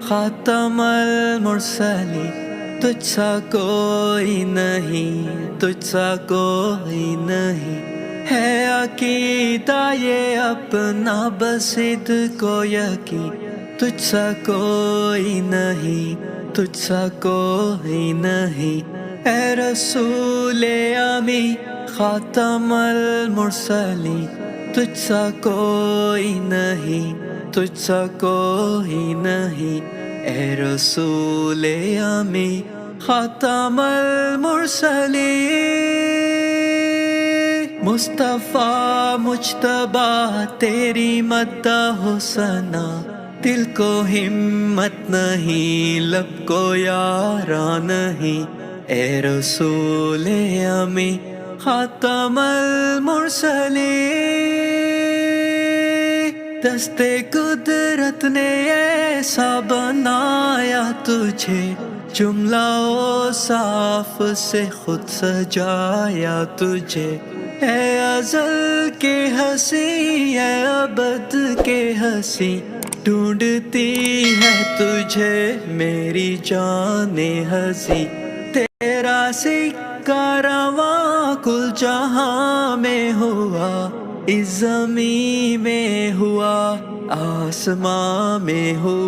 خاتم المرسلی، تجھ سا کوئی نہیں، تجھ سا کوئی نہیں، ہے عقیدہ یہ اپنا بسد کو یقین، تجھ سا کوئی نہیں، تجھ سا کوئی نہیں، اے رسول امی خاتم المرسلی، تجھ سا کوئی نہیں، تجھ سا کوئی نہیں، اے رسول امی خاتم المرسلی۔ مصطفیٰ مجتبی تیری مدح و ثنا، دل کو ہمت نہیں، لب کو یارا نہیں، اے رسول امی خاتم المرسلی۔ دست قدرت نے ایسا بنایا تجھے، جملہ و صاف سے خود سجایا تجھے، اے ازل کے ہنسی، اے ابد کے ہنسی، ڈھونڈتی ہے تجھے میری جان ہنسی، تیرا سکہ رواں کل جہاں میں ہوا، اس زمین میں ہوا، آسمان میں ہوا۔